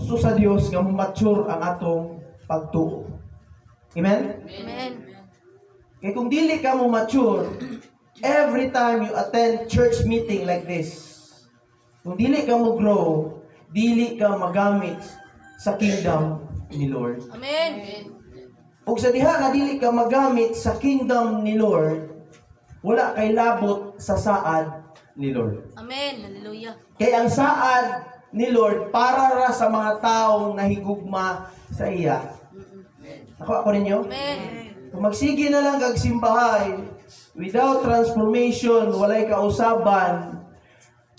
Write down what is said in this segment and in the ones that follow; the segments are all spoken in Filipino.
gusto sa Dios nga mature ang atong pagtuo. Amen? Amen. Kaya kung dili ka mo mature, every time you attend church meeting like this, kung dili ka mo grow, dili ka magamit sa kingdom ni Lord. Amen. Ug sa diha nga dili ka magamit sa kingdom ni Lord, wala kay labot sa saad ni Lord. Amen. Hallelujah. Kaya ang saad ni Lord para ra sa mga taong nahigugma sa iya. Nakuha ko ninyo? Amen. Kung magsige na lang kag simbahay, without transformation, walay kausaban,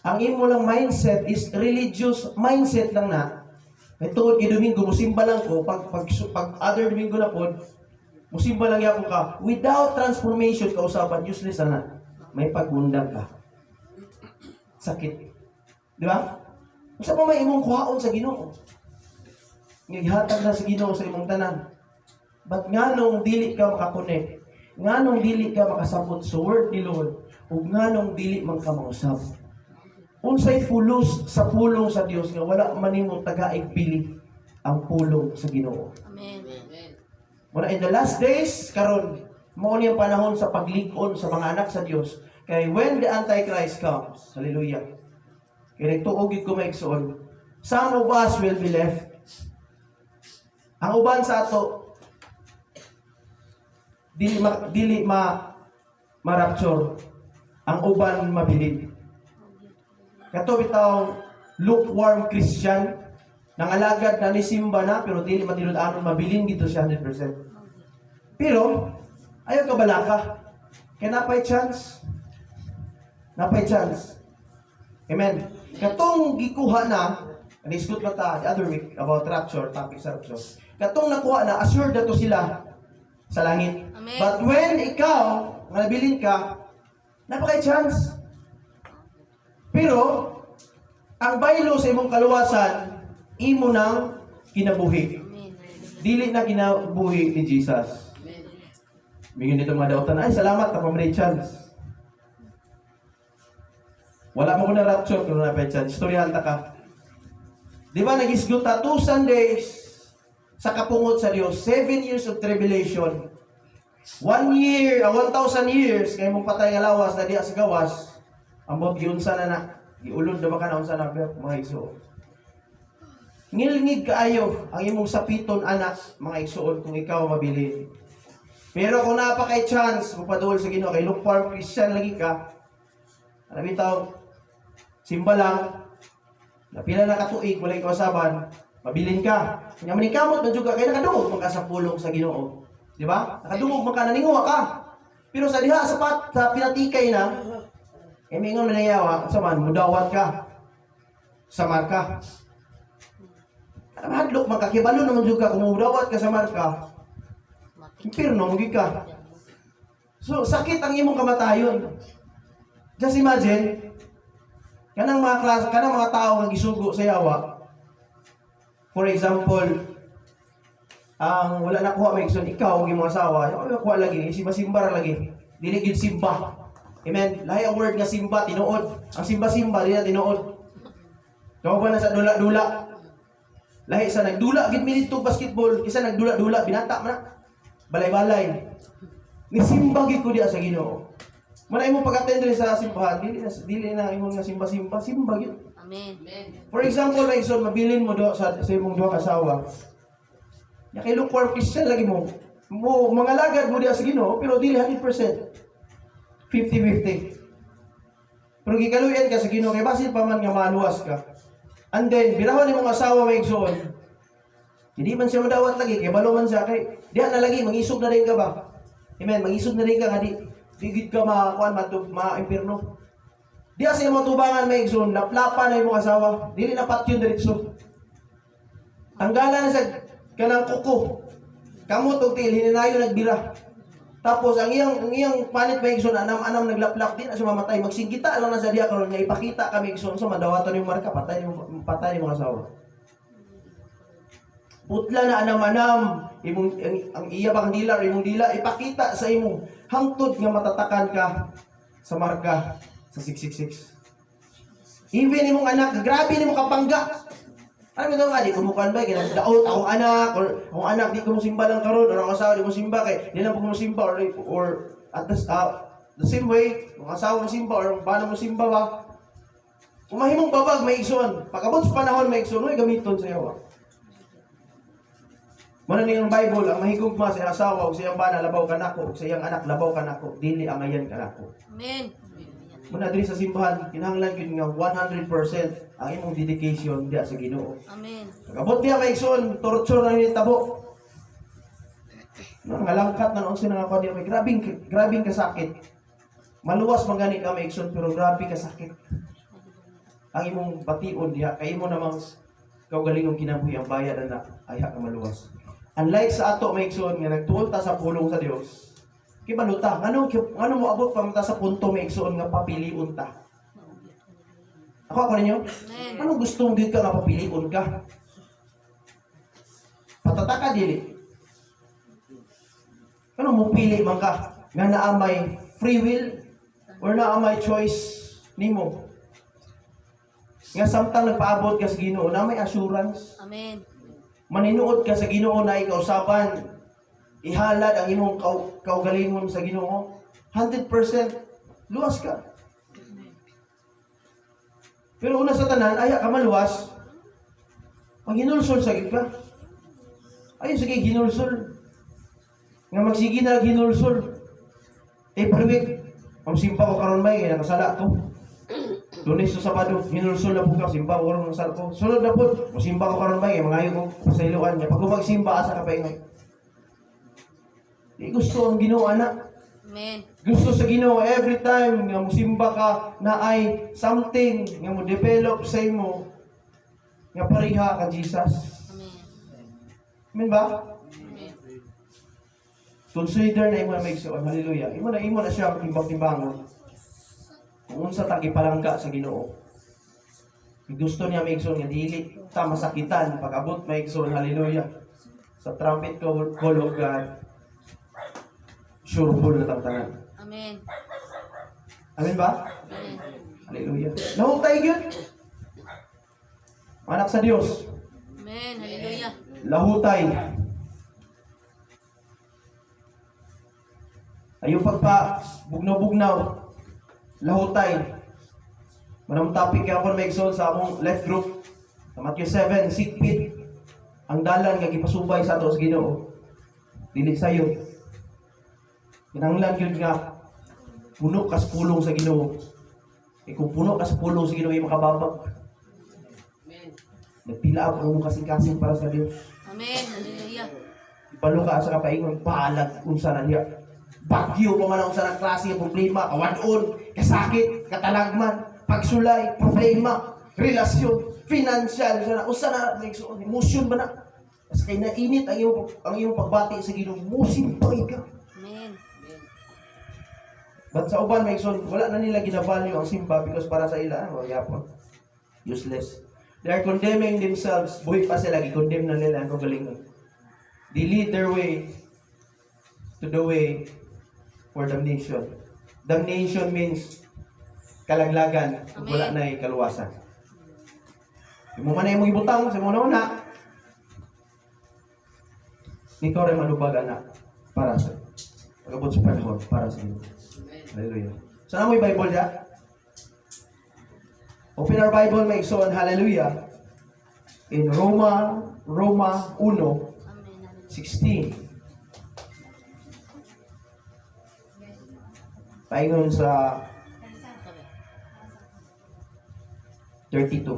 ang imo lang mindset is religious mindset lang na. May tungod kay Domingo, musimba lang ko, pag other Domingo na po, musimba lang yapon ka. Without transformation, kausaban, useless na. May pagbundang ka. Sakit. Di ba? Masa pa may imong kuhaon sa Ginoo? Ngihatag na sa Ginoo sa imong tanan. But nganong dili ka makakonek? Nganong dili ka makasabot sa word ni Lord? Ug nganong dili man ka mausab? Unsay pulos sa pulong sa Dios nga wala man nimo tagaig pili ang pulong sa Ginoo. Amen. Muna in the last days karon mao ni ang panahon sa paglig-on sa mga anak sa Dios. Kay when the Antichrist comes, hallelujah. Kaya nagtuog gid ko maigsoon. Some of us will be left. Ang uban sa ato dili ma-rapture. Ang uban mabilin. Kato bitaw lukewarm Christian, nangalagad na ni simba na pero dili matilud-anon mabilin gito siya 100%. Pero ayaw ka balaka. Kaya napay chance. Napay chance. Amen. Katong gikuha na, discuss na ta the other week about rapture, topic sa rapture. Katong nakuha na, assured na to sila sa langit. Amen. But when ikaw, nabilin ka, napakay chance. Pero, ang baylo sa imong kaluwasan, imo nang kinabuhi. Amen. Dili na kinabuhi ni Jesus. Bigyan nito mga dautan, ay salamat na pamilya chance. Wala mo ko na rapture kung na chance. Istoryahan ta ka. Di ba nag-isgot ta 2 Sundays sa kapungot sa Dios, 7 years of tribulation. 1 year, 1,000 years, kaya mong patay nga lawas na diya sa gawas. Ambot giunsa na na. Giulod na baka na unsa na mga igsoon. Ngilngig kaayo ang imong sapiton anak, mga igsoon, kung ikaw mabilin. Pero kung napakay chance, mapaduol sa Ginoo kay lukewarm Christian lagi ka, ano bitaw, simba lang, napila na katuig, walay kausaban, mabilin ka. Kanya manikamot na juga, kaya nakadungog man ka sa pulong sa Ginoo. Di ba? Nakadungog man ka, naninguha ka. Pero sa diha, sa pinatikay na, mingon manayawa, sa man, mudawat ka. Samar ka. Hadlok man ka, kibalo naman juga, kung mudawat ka, samar ka, impirno, mugi ka. So, sakit ang imong kamatayon. Just imagine, kanang mga tao nga gisugo sa yawa. For example, ang wala na kuha may igsoon, ikaw ang imong asawa, wala kuha lagi, simba-simba lagi. Dili gyud simba. Amen. Lahi ang word nga simba tinuod. Ang simba-simba dili na tinuod. Kaw ba na sa dula-dula? Lahi sa nagdula gid mi dito basketball, kisa nagdula-dula binata man. Balay-balay. Ni simba gid ko diha sa Ginoo. Muna imong pag-attend sa simbahan, dili na imong nga simba-simba, simba gyud. Amen. For example, like so mabilin mo do sa imong duha ka asawa. Ya kay lukewarm Christian lagi mo. Mga lagad mo diha sa Ginoo, pero dili 100%. 50-50. Pero gikaluyan ka sa Ginoo kay basin pa man nga maluwas ka. And then birahon imong asawa may igsoon. Hindi man siya madawat lagi kay balo man siya kay diha na lagi mangisog na rin ka ba? Amen, mangisog na rin ka nga digid ka makakuan ma-impierno. Diha sa imong tubangan may igsoon, laplapa na imong asawa, dili na patyon diretso. Tanggalan na sa kanang kuko. Kamot og til hininayo nagbira. Tapos ang iyang panit may igsoon anam naglaplak din asa mamatay magsingkita lang na sa diha karon nga ipakita kami igsoon so madawaton yung marka patay ni mga asawa. Putla na anam imong ang iya bang dila imong dila ipakita sa imo hangtod nga matatakan ka sa marka sa 666. Even imong anak grabe nimo kapangga. Ano daw nga, di kumukuhan ba, kinagdaot akong anak, or akong anak, di ko musimba lang karon, or ang asawa, di musimba, kay di lang po musimba, or at the same way, ang asawa musimba, or paano musimba ba, kung mahimong babag, may igsoon. Pagkabot sa panahon, may igsoon, may gamiton sa iyo. Muna niyang Bible, ang mahigugma sa iyang asawa, o sa iyang bana, labaw ka nako, o sa iyang anak, labaw ka nako, dili angayan ka nako. Amen. Muna diri sa simbahan, kinahanglan yun nga 100% ang imong dedication diya sa Ginoo. Amen. Pagabot niya may igsoon, torture na nitabo. Ngalangkat na noon sila nga diya, may grabing kasakit. Maluwas man gani ka may igsoon, pero grabe kasakit. Ang imong bation diya, kay imo namang kaugalingong kinabuhi ang bayad na ayha ka maluwas. Unlike sa ato may igsoon nga nagtuon ta sa pulong sa Dios. Kibaluta, ngano mo abot pa ta sa punto may igsoon nga papiliun ta. Ako ninyo? Anong gusto mong gid ka nga papiliun ka? Patataka dili. Ano mo pili man ka nga naa may free will or naa may choice nimo? Nga samtang nagpaabot ka sa Ginoo na may assurance. Amen. Maninuod ka sa Ginoo na ikaw usapan, ihalad ang imong kaugalingon sa Ginoo, 100% luwas ka. Pero una sa tanan, aya ka maluwas, pag hinulsol sa ka. Ayaw sige hinulsol. Nga magsige na hinulsol. Every week, ang simpa ko karon may nakasala to. Lunes to Sabado, hinulsol na po ka, simba ko karon ng sala ko. Sunod na po, simba ko karon may mangayo ko sa iluan niya. Pag magsimba asa ka pa ingay. Di gusto ang Ginoo anak. Amen. Gusto sa Ginoo every time nga musimba ka na ay something nga mo develop sa imo nga pareha ka Jesus. Amen. Amen ba? Amen. Consider na imo na maigsoon. Hallelujah. Imo na siya ang timbang-timbangon. Kung unsa ta gipalangga sa Ginoo. Gusto niya maigsoon nga dili ta masakitan pag abot maigsoon. Hallelujah. Sa trumpet call of God. Sure full na tanan. Amen. Amen ba? Amen. Hallelujah. Nahutay yun. Anak sa Diyos. Amen. Hallelujah. Lahutay. Ayong pagpa bugnaw-bugnaw. Lahutay. Manang topic kaya ako may exalt sa among left group. Sa Matthew 7, sikpit. Ang dalan nga gipasubay sa ato sa Ginoo. Dili sayo. Kinahanglan yun nga puno ka sa pulong sa Ginoo. E kung puno ka sa pulong sa Ginoo, ay makababag. Nagpila ako ang kasing-kasing para sa Diyos. Amen. Hallelujah. Ipalo ka sa kapaingon, paalag unsa na niya. Bagyo pa man unsa na klase ng problema, kawadon, kasakit, katalagman, pagsulay, problema, relasyon, financial, unsa na emotion ba na? Kasi kay nainit ang iyong pagbati sa Ginoo, musimpay ka. Amen. But sa uban, wala na nila ginavalue ang simba because para sa ila, yapon, useless. They are condemning themselves. Buhay pa sila, i-condemn na nila ang kagalingon. They lead their way to the way for damnation. Damnation means kalaglagan, wala na kaluwasan. Yung mga na yung ibutang sa mga una, ikaw rin manubag anak para sa pag-abot sa panahon para sa iyo. Hallelujah. Saan mo yung Bible niya? Open our Bible, may igsoon, hallelujah. In Roma 1:16. Paingon sa 32.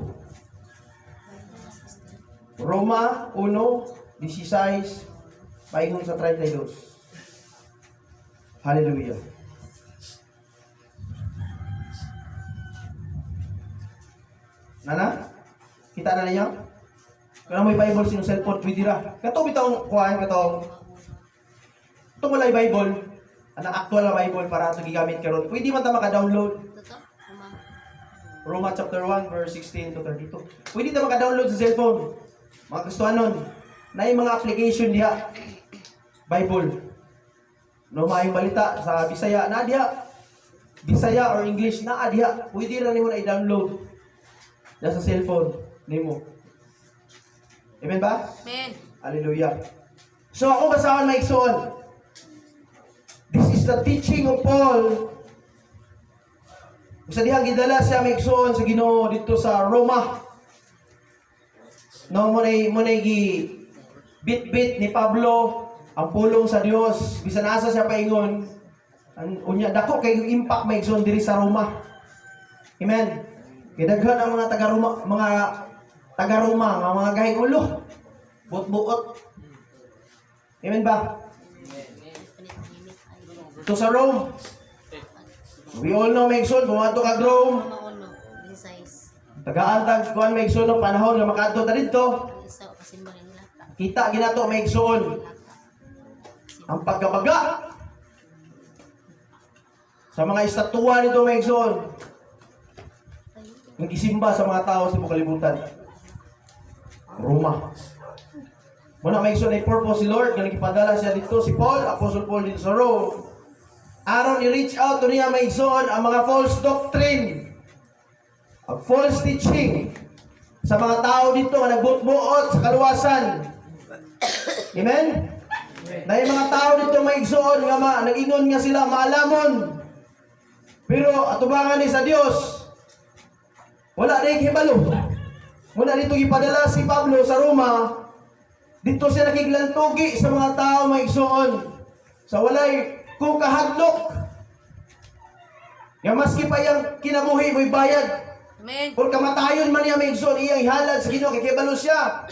Roma 1:16. Paingon sa 32. Hallelujah. Nana? Kita na ninyo? Kung may Bible sino cellphone, pwede ra. Katong bitong kuhaan, katong itong walay Bible, ang actual na Bible para ito gigamit karon. Pwede man ta maka-download. Roma chapter 1, verse 16 to 32. Pwede ta maka-download sa cellphone. Mga Kristohanon, na yung mga application diha. Bible. No, maayong balita sa Bisaya, na diha. Bisaya or English, na diha. Pwede ra nimo na i-download. Sa cellphone nimo. Amen ba? Amen. Hallelujah. So ako basahan maigsoon. This is the teaching of Paul. Sa dihang gidala siya maigsoon sa Ginoo dito sa Roma. No, munay gi bit-bit ni Pablo ang pulong sa Dios. Bisan asa siya paingon. Unya dako kay impact maigsoon diri sa Roma. Amen. Kidaghan ang mga taga-Roma, mga gahing ulo. Buot-buot. Amen ba? Ito sa Rome. We all know maigsoon kung ato ka Rome. Mauno. Size. Tagaan kuan maigsoon no panahon nga makaadto ta didto. Isa o kasimba ng lata. Kita ginato maigsoon ang pagkabaga sa mga estatwa nito maigsoon. Ang isimba sa mga tao sa kalibutan. Roma. Muna maigsoon ay purpose si Lord nga nagpadala siya dito si Paul, Apostle Paul dito sa Rome. Aron i-reach out to niya maigsoon ang mga false doctrine, ang false teaching sa mga tao dito nga nagbutbuot sa kaluwasan. Amen? Na yung mga tao dito maigsoon nga nag-ingon nga sila maalamon. Pero atubangan ni sa Dios, wala na yung hibalo. Muna dito ipadala si Pablo sa Roma, dito siya nakiglantugi sa mga tao maigsoon. Sa walay kung kahadlok. Nga maski pa yung kinabuhi mo'y bayad. Amen. Kung kamatayon man niya maigsoon, iyang ihalad sa Ginoo kay kibalo siya.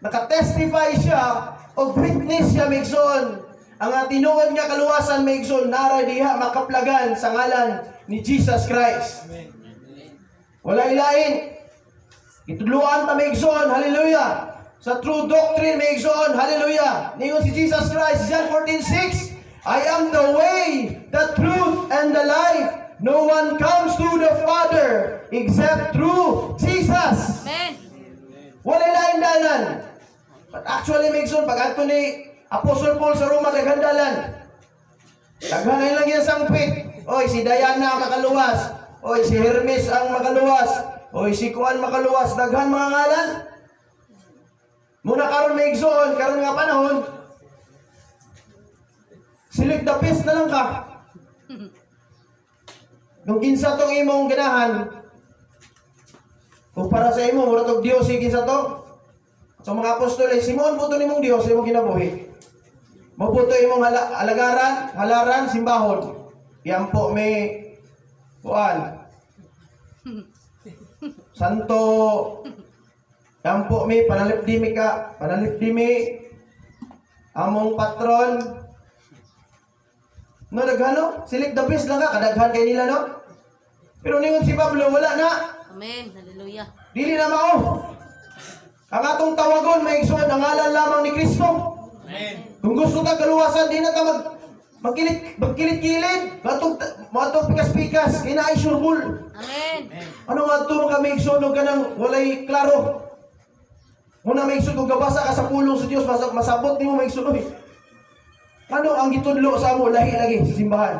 Nakatestify siya o witness siya maigsoon. Ang tinuod nga kaluwasan maigsoon naray diha makaplagan sa ngalan ni Jesus Christ. Wala ilain. Itudluan ta maigsoon, hallelujah. Sa true doctrine maigsoon, hallelujah. Ningon si Jesus Christ, John 14:6, I am the way, the truth, and the life. No one comes to the Father except through Jesus. Amen. Wala ilain dalan. But actually maigsoon, pag ato ni Apostle Paul sa Roma, daghan dalan. Daghan lang yan sangpit. Oy, si Diana ang makaluwas. Oy, si Hermes ang makaluwas. Oy, si Kuan makaluwas. Daghan mga ngalan. Muna karon maigsoon, karon nga panahon, silik the best na lang ka. Nung kinsa tong imong ganahan, kung para sa imo, mura tong Diyos, kinsa to? So mga apostol, Simon, puto nimong Diyos, imong kinabuhi. Maputo imong halaran, simbahon. Yan po may kuan. Santo, yan po may panalipdimi among patron. No, daghano? Silik the best lang ka, kadaghan kay nila, no? Pero ningon si Pablo, wala na. Amen. Hallelujah. Dili na mao. Ang atong tawagon, maigsoon, ang ngalan lamang ni Kristo. Amen. Kung gusto ka kaluwasan, di na ka magkilit-kilid. Matong pikas-pikas, inaay surbul. Amen. Ano nga ito mga maigsoon, ka nang walay klaro. Muna maigsoon, kung gabasa ka sa pulong sa Diyos, masabot ni mo maigsoon. Ano ang gitudlo sa amo lahi lagi sa simbahan?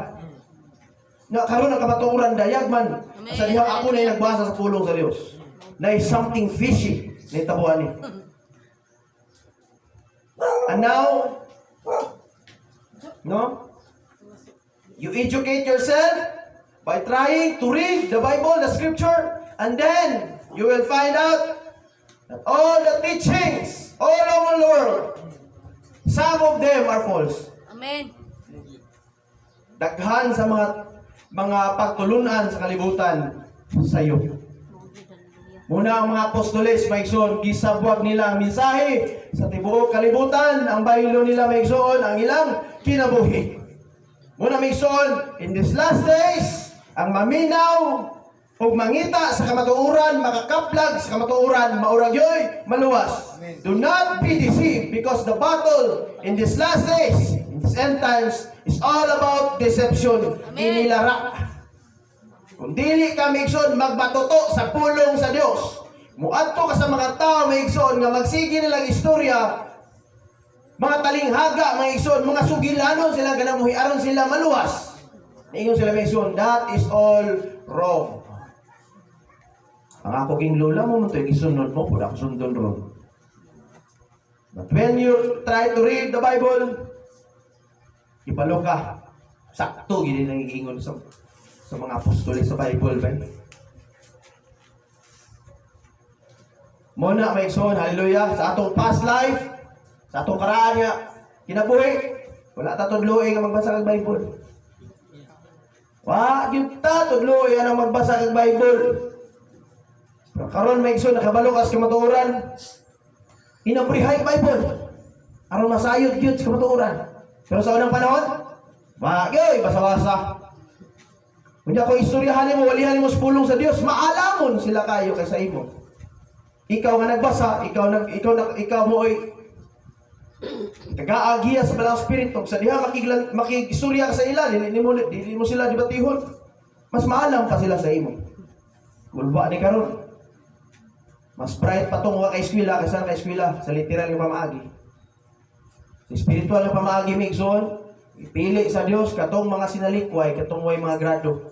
Na karon ang kamatuoran dayag man. Sa dihang ako na nagbasa sa pulong sa Dios. Na is something fishy na itabuan ni. And now, no? You educate yourself by trying to read the Bible, the scripture, and then you will find out that all the teachings all over the world, some of them are false. Amen. Daghan sa mga pagtulunan sa kalibutan sa iyo. Muna ang mga apostoles, maigsoon, gisabwag nila ang mensahe sa tibuok kalibutan, ang bahilo nila maigsoon, ang ilang kinabuhi. Muna maigsoon, in these last days, ang maminaw ug mangita sa kamatuoran, makakaplag sa kamatuoran, mauragyoy, maluwas. Do not be deceived because the battle in these last days, in these end times, is all about deception. Inilara. Kung dili ka maigsoon, magbatuto sa pulong sa Dios. Muadto ka sa mga tao maigsoon nga magsige nilang istorya, mga talinghaga maigsoon, mga sugilanon sila ganamuhi aron sila maluwas. Ingon sila maigsoon, that is all wrong. Ang ako king lola mo, ito yung isunod mo, pula ko sundon ron. But when you try to read the Bible, ibalo ka. Sakto, gini nang iingon sa mga apostoles sa Bible. Ba? Muna, may son, hallelujah, sa atong past life, sa atong karaan nga, kinabuhi, wala ta tudloy nga magbasa kag Bible. Wa, yun ta tudloy nga magbasa kag Bible. Pero karon may son, nakabalo kas kamatuoran, inabrihay Bible. Aron masayod yun sa kamatuoran. Pero sa unang panahon, yoy, basa-basa. Kung ako istoryahan mo, walihan mo sa pulong sa Dios, maalamon sila kayo kaysa imo. Ikaw nga nagbasa, ikaw mo ay kagaagiya sa balang spirito. Sa diha makigistorya ka sa ila, dili mo sila dibatihon. Mas maalam pa sila sa imo. Gulba ni karon. Mas bright pa tong kay eskwela kaysa kay eskwela sa literal nga pamaagi. Sa spiritual nga pamaagi migson, ipili sa Dios katong mga sinalikway, katong way mga grado.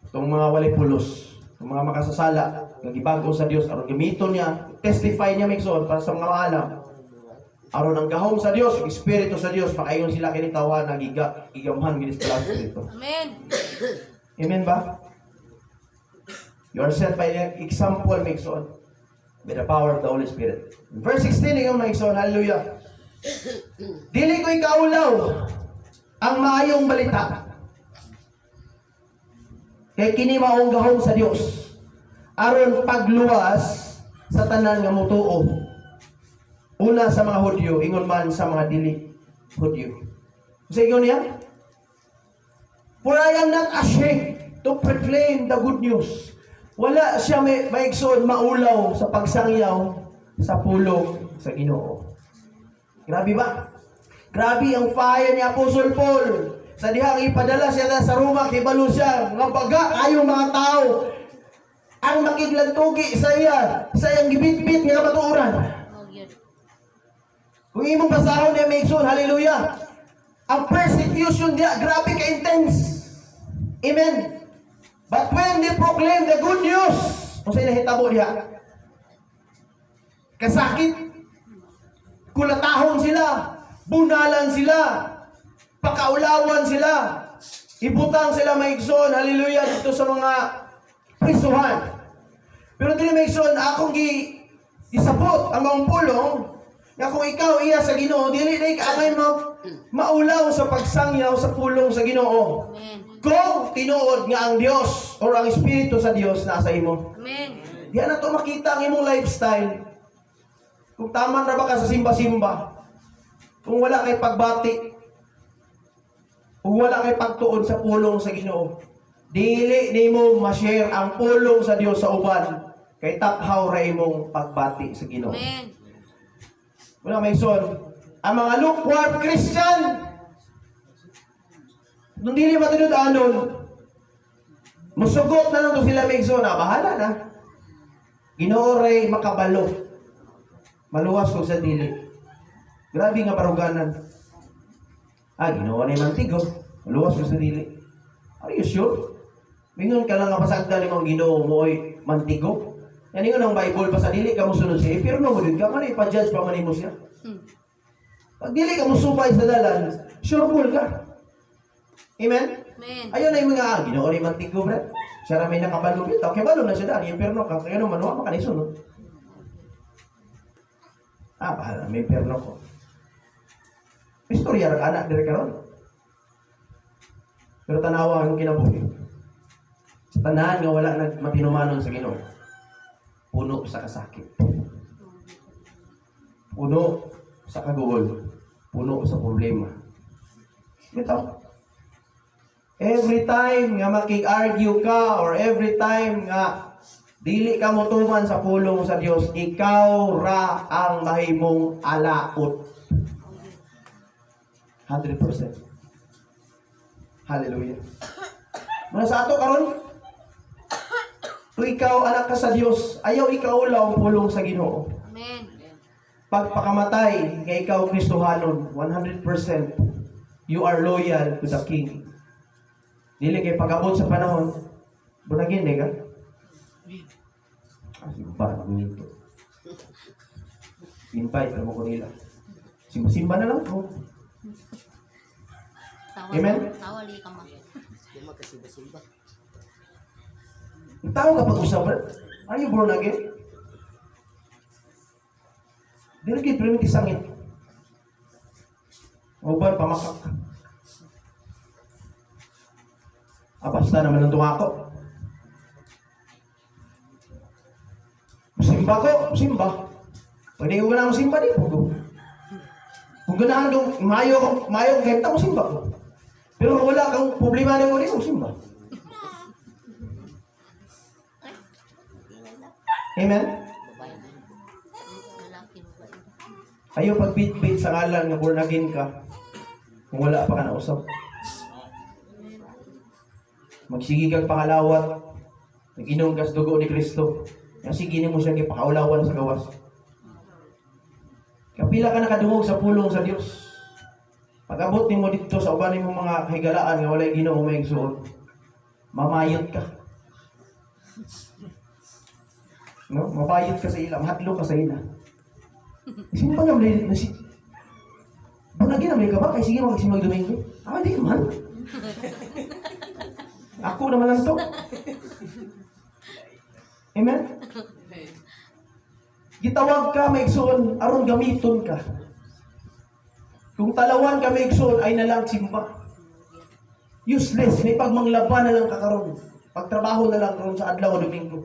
Katong mga walay pulos, katong mga makasasala, nga gibago sa Dios aron gamiton niya, testify niya migson para sa mga maalam. Aron ang gahom sa Dios, ang espiritu sa Dios, makaingon sila kini tawhan nga gigamhan ginis sa espiritu. Amen. Amen ba? You are set by the example, Mixon, by the power of the Holy Spirit. In verse 16, ikaw, Mixon, hallelujah. Dili ko ikaulaw ang maayong balita. Kay kini maong gahom sa Dios. Aron pagluwas sa tanan nga mutuo. Una sa mga Hudyo, ingon man sa mga dili Hudyo. Sa ingon niya? For I am not ashamed to proclaim the good news. Wala siya maigsoon maulaw sa pagsangyaw sa pulong sa Ginoo. Grabe ba? Grabe ang fire ni Apostle Paul. Sa dihang ipadala siya sa Roma, kibalo siya, nga baga kayong mga tao ang makiglantugi sa iya, sa iyang gibitbit nga matuuran. Oh, yun. Kung imong basahon ni Mason, hallelujah. Ang persecution niya, grabe ka-intense. Amen. But when they proclaim the good news, kung sa'yo nahitabo niya, kasakit, kulatahon sila, bunalan sila, pakaulawan sila, ibutang sila maigsoon, hallelujah, dito sa mga prisuhan. Pero dili maigsoon, akong isabot ang mga pulong, nga kung ikaw iya sa Ginoo, dili na ikaamay maulaw sa pagsangyaw sa pulong sa Ginoo. Amen. Kung tinuod nga ang Dios or ang Espiritu sa Dios nasa imo. Amen. Diyan na to makita ang imong lifestyle. Kung tama na ba ka sa simba-simba, kung wala kay pagbati, kung wala kay pagtuon sa pulong sa Ginoo, dili nimo ma-share ang pulong sa Dios sa uban kay taphaw ra imong pagbati sa Ginoo. Amen. Wala may son. Ang mga lukewarm Christian, nung dili matunod-anon, musugot na lang to sila may son. Bahala na. Ginoo ray makabalo. Maluwas ko sa dili. Grabe nga paruganan. Ginoo na yung mantigo. Maluwas ko sa dili. Are you sure? Mingon ka lang nga pasagda ni mong Ginoo mo ay mantigo. Yan yung ang Bible pa sa dili ka mo sunod siya. Pero no mo din ka man ipa-judge pa man mo siya. Pag dili ka mo subay sa dalan, sure full ka. Amen? Amen. Ayun na yung mga Ginoo rin mantigo, bro. Siya ramay nakabalo bitaw. Kaya balo na siya dahil. Imperno ka. Kaya naman, huwag makanisunod. Bahala, may imperno ko. Istorya rin anak dire karon. Pero tanawa ang kinabuhi. Sa tanahan nga wala matinumanon sa Ginoo. Puno sa kasakit. Puno sa kagugol. Puno sa problema. Ito. Every time nga makig-argue ka or every time nga dili ka motuman sa pulong sa Dios, ikaw ra ang mahimong alaot. 100%. Hallelujah. Muna sa ato karon, kung ikaw anak ka sa Dios, ayaw ikaw lang pulong sa Ginoo. Amen. Pagpakamatay nga ikaw Kristohanon, 100% you are loyal to the King. Dili kay pag-abot sa panahon, bunagin ka? Bad nito. Invite, alam mo ko nila. Simba-simba na lang po. Amen? Tawali ka ma. Ang tao ka pag-usapan, are you born again? Dili kay premium kisangit. Uban pamakak. Basta naman ang tunga ko. Simba ko, simba. Pwede ko na simba din po. Kung ganahan kong mayo kahit ako simba ko. Pero kung wala kang problema na ko din, simba. Amen? Lalaki babae. Ayaw pagbit-bit sa ngalan na born again ka kung wala pa ka nausap. Magsigi kang pangalawat, nag-inom ka sa dugo ni Kristo. Kasi gini mo siya kipakaulawan sa gawas. Kapila ka nakadungog sa pulong sa Diyos. Pag-abot ni mo dito sa uban mo mga kahigalaan nga walay Ginoo may igsuon, mamayot ka. No? Mabayot ka sa ila, mahadlo ka sa ila. Sino ba naman na si... Bunagin naman ka ba? Kaya sige magsimag Domingo. Di man. Ako naman lang to. Amen? Gitawag ka, maigsoon, aron gamiton ka. Kung talawan ka, maigsoon, ay nalang simba. Useless, may pagmanglaban na lang kakaroon. Pagtrabaho na lang karon sa adlaw o Domingo.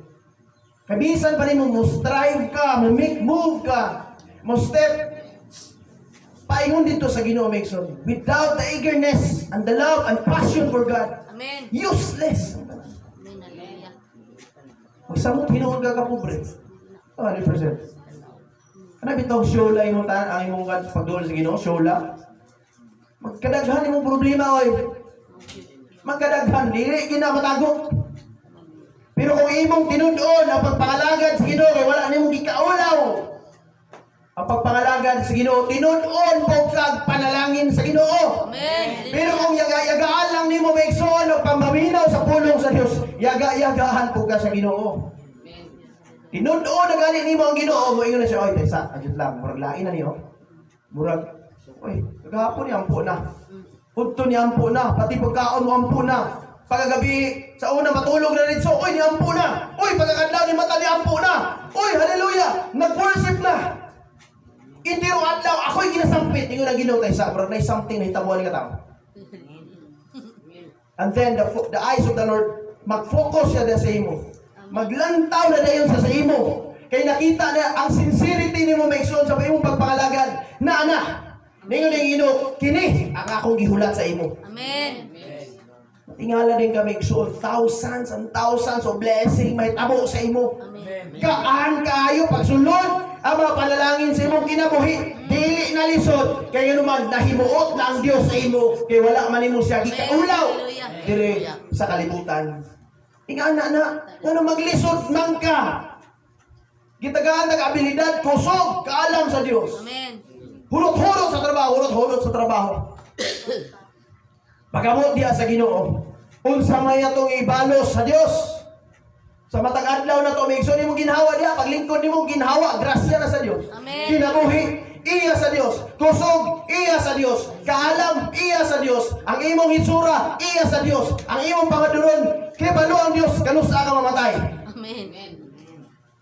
Kabisan pa rin mo strive ka, make move ka, mo step. Paingon dito sa Ginoo, maigsoon. Without the eagerness and the love and passion for God, Amen. useless. Amen. Hallelujah. Magsamot, hinoon ka kapobre. 100%. Ano bitong shola yung ang imong pagduol sa Ginoo? Shola? Magkadaghan imong problema, oy. Magkadaghan, dili ginamatago. Pero kung imong tinud-on ang pagpangalagad sa Ginoo, kay wala nimong gikaulaw. Ang pagpangalagad sa Ginoo, tinud-on po kag panalangin sa Ginoo. Amen. Pero kung yaga-yagaan lang nimo maigsoon o pamaminaw sa pulong sa Dios, yaga-yagahan po ka sa Ginoo. Tinud-on na gani nimo ang Ginoo, mo ingon na siya, oy, tesa, adjust lang, murag lain na niyo. Murag, oy, kagahapon ni ampo na. Udto ni ampo na, pati pagkaon mo ampo na. Pagagabi sa una matulog na rin so, oy, ni ampo na. Oy, pagkakadlaw ni mata ni ampo na. Oy, hallelujah, nag-worship na. Intiro adlaw, ako'y ginasampit. Ingon ang Ginoo tayo sa, murag na something na hitabuan ni katao. And then the eyes of the Lord, mag-focus siya sa imo. Maglantaw na dayon sa imo. Kay nakita na ang sincerity nimo maigsoon sa imong pagpangalagad. Na. Ningon ang Ginoo, kini ang akong gihulat sa imo. Amen. Tingala din kami igsuon, thousands and thousands of blessing may tabo sa imo. Amen. Kaan kaayo pagsulod ang mga panalangin sa imong kinabuhi. Dili na lisod kay naman nahimuot na ang Dios sa imo kay wala man nimo siya gikaulaw dire sa kalibutan. Ingana na ngano maglisod man ka. Gitagaan nag abilidad kusog kaalam sa Dios. Amen. Hulot-hulot sa trabaho. Pagamot diya sa Ginoo. Unsa may atong ibalos sa Dios. Sa matag adlaw na to, maigsoon nimo ginhawa diya, paglingkod nimo ginhawa, grasya na sa Dios. Amen. Kinabuhi iya sa Dios, kusog iya sa Dios, kaalam iya sa Dios, ang imong hitsura iya sa Dios, ang imong pangaduron kibalo ang Dios kanusa ka mamatay. Amen.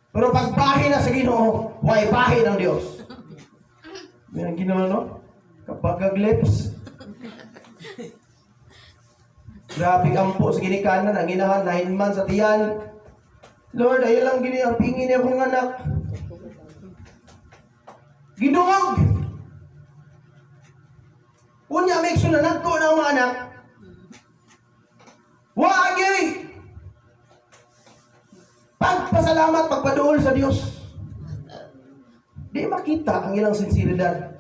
Pero pagbahin na sa Ginoo, way bahin ng Dios. Yan ang Ginoo, no? Kapag lips, grabe ampo sa ginikanan, ang inahan, 9 months sa tiyan. Lord, ayaw lang gini, ang pingin niya kong anak. Ginuwag! Unya, may sunanag ko na mga anak. Wagi! Pagpasalamat, pagpaduol sa Diyos. Di makita ang ilang sinseridad.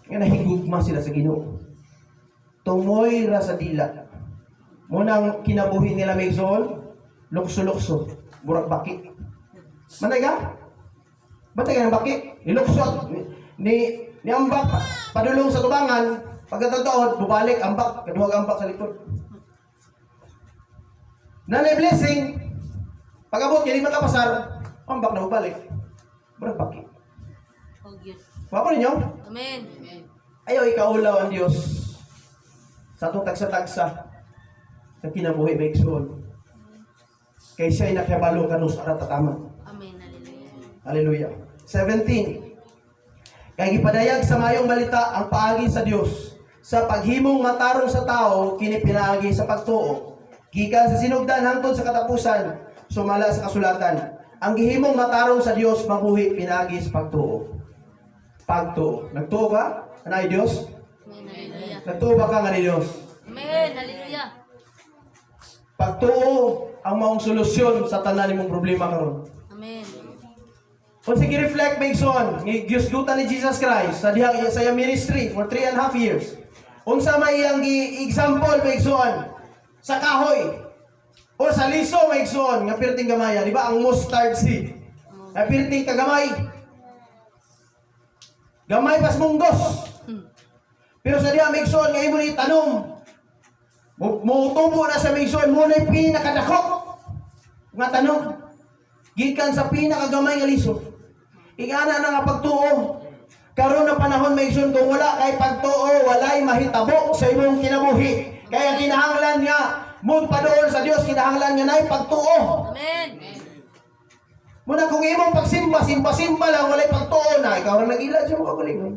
Nga nahigugma sila sa Ginoo. Tumoy ra sa dila. Munang kinabuhi nila may sol, lukso-lukso, burak baki. Manay ka? Batay ka ng baki? Iluksot. Ni ambak, padulong sa tubangan, pagkatotoo, bubalik, ambak, kaduhag ambak sa likod. Nanay blessing, pag-abot, hindi makapasar, ambak na bubalik. Burak baki. Oh, good. Wako ninyo? Amen. Ayaw ikaulaw ang Diyos sa atong tagsa-tagsa sa kinabuhi may igsoon. Kay siya'y nakibalo kanus arat tatama. Amen. Hallelujah. Hallelujah. 17. Kay gipadayag sa mayong balita ang paagi sa Dios sa paghimong matarong sa tao kini pinaagi sa pagtuo. Gikan sa sinugdan hangtod sa katapusan sumala sa kasulatan. Ang gihimong matarong sa Dios mabuhi pinaagi sa pagtuo. Pagtuo. Nagtuo ka? Anay Dios? Amen. Hallelujah. Nagtuo ba ka nga ni Dios? Amen. Hallelujah. Pagtuo ang maong solusyon sa tanan nimong problema karon. Amen. Kung sige reflect may son, ni giusgutan ni Jesus Christ sa dihang sa iyang ministry for 3.5 years. Unsa may iyang example may son sa kahoy o sa liso may son nga pirting gamaya, di ba ang mustard seed? Nga pirting kagamay. Gamay pas munggos. Pero sa diha may son nga imo ni tanom. Mutubo na sa may son mo na pinakadako nga tanom. Gikan sa pinakagamay nga liso. Ingana na nga pagtuo. Karon na panahon may igsoon kung wala kay pagtuo, walay mahitabo sa imong kinabuhi. Kaya kinahanglan nga mo padoon sa Dios, kinahanglan nga nay pagtuo. Amen. Muna kung imong pagsimba, simba lang walay pagtuo na, ikaw ra nag-ila sa mga kalingon.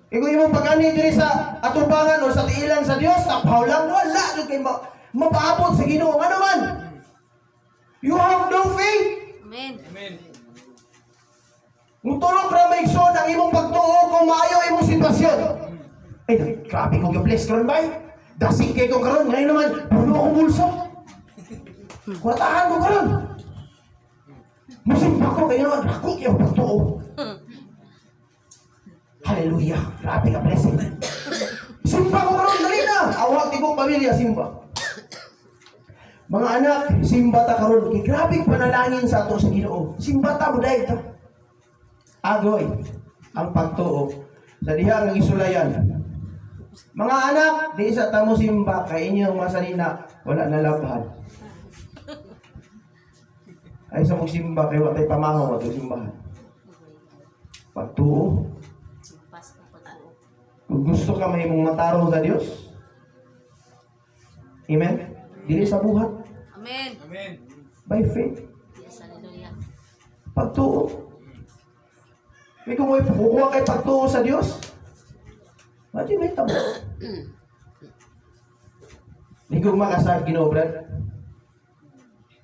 Kung imong pag-ani diri sa atubangan o sa tiilan sa Dios, tapaw lang wala jud kay mapaabot sa Ginoo. Ano man? You have no faith. Amen. Kung tulog ra may igsoon ang imong pagtuo kung maayo imong sitwasyon. Ay, grabe ko ka-bless karon bay. Dasig kay ko karon, ngayon naman puno akong bulsa. Kuratahan ko karon. Musimba ko kayo naman, ako yung pagtuo. Hallelujah. Grabe ka blessing. Simba ko karon, dali na. Awag tibok pamilya, simba. Mga anak, simba ta karon. Kay grabe panalangin sa ato sa Ginoo. Simba ta mo dahil ta. Agoy ang pagtuo sa diha nga gisulayan. Mga anak, di sa tamo simba kay inyong masalina wala na labhan. Ay sa mong simba kay wa tay pamahaw ato simbahan. Pagtuo. Pas na pagtuo. Kung gusto ka mahimong matarong sa Dios. Amen. Dili sa buhat Amen. by faith. Yes. Hallelujah. Pagtuo. May kung may kukuha kay pagtuo sa Diyos, mati may tabo. Ligugma ka sa Ginoo, brad.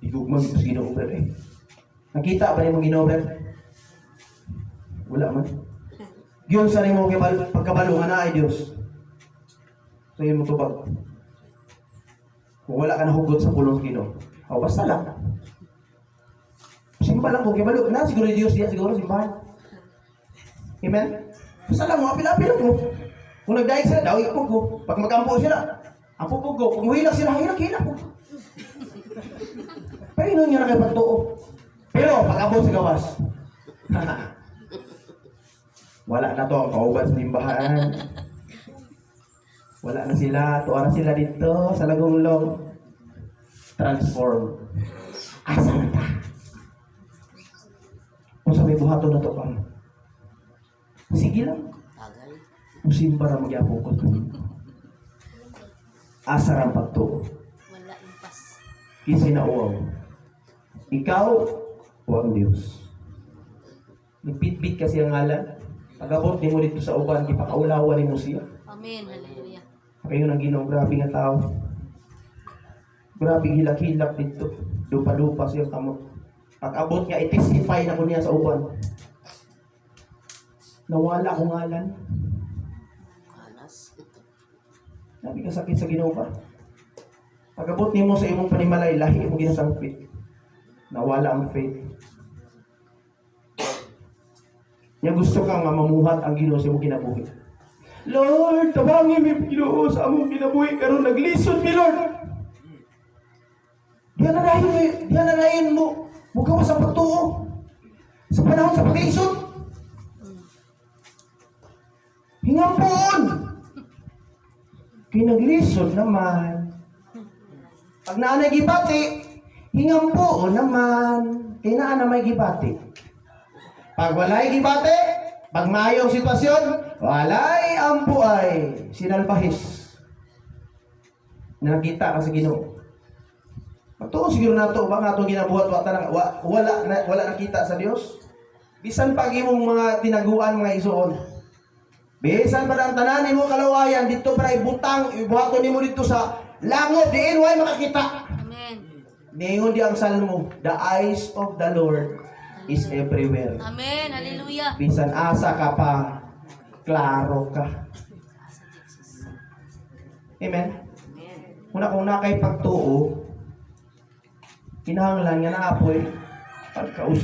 Ligugma ka sa Ginoo, brad eh. Nakita ba niyo mong Ginoo, brad? Wala man. Giyon sa nimo kay pagkabalungan na ay Dios. So yun mo tubag. Kung wala ka nahugot sa pulong Ginoo, o basta lang. Simba lang ko kay balo. Na siguro Dios diya siguro simbahan. Amen? Basta lang, mga apil-apil ko. Kung nagdaig sila, daw ipog ko. Pag magkampo sila, ang pupog ko. Kung hilak sila, hilak ko. Painon nyo na kayo pagtuo. Pero, pag abot sa gawas, wala na to ang kauban sa limbahan. Wala na sila. Tuwa na sila dito sa Lagumlong. Transform. Asa na ta? Kung sa may buhato na to pa. Sige lang. Musimba na mag-iapo ko. Asa ang pagtuo. Wala impas. Isinauaw. Ikaw o ang Diyos. Nagpitbit kasi ang ngalan. Pag-abot ni mo dito sa uban, ipakaulawan ni mo siya. Amen. Hallelujah. Kayo nang Ginoo, grabe nga tao. Grabe hilak-hilak dito. Dupa-dupa siya kamot. Pag-abot niya, i-testify na ko niya sa uban. Nawala akong ngalan. Anas. Sabi ka sakit sa Ginoo ba? Pag-abot niyo mo sa imong panimalay, lahi mo ginasangpit. Nawala ang faith. Niya gusto kang mamuhat ang Ginoo sa imong kinabuhi. Lord, tabangin mi Ginoo sa among kinabuhi karon naglisod mi Lord. Diyan na dayon mo. Mugawa sa pagtuo. Sa panahon sa pag-iisod. Hingampon! Kinaglisod naman. Pag naanay gibati, hingampo naman. Kaya na may gibati. Pag walay gibati, Pag maayong sitwasyon, walay ampuay, sinalbahis. Nakita ka sa Ginoo. Matuon siguro nato ba nga itong ginabuhat wala nakita sa Dios? Bisan pag imong mga tinaguan mga isuon. Bisan pa ang tanan mo kalawayan dito para ibutang ibuhaton nimo dito sa langop diin way makakita. Amen. Ningon di ang salmo, the eyes of the Lord is everywhere. Amen. Hallelujah. Bisan asa ka pa, klaro ka. Amen. Una kung na kay pagtuo, kinahanglan nga naapoy pagkausap.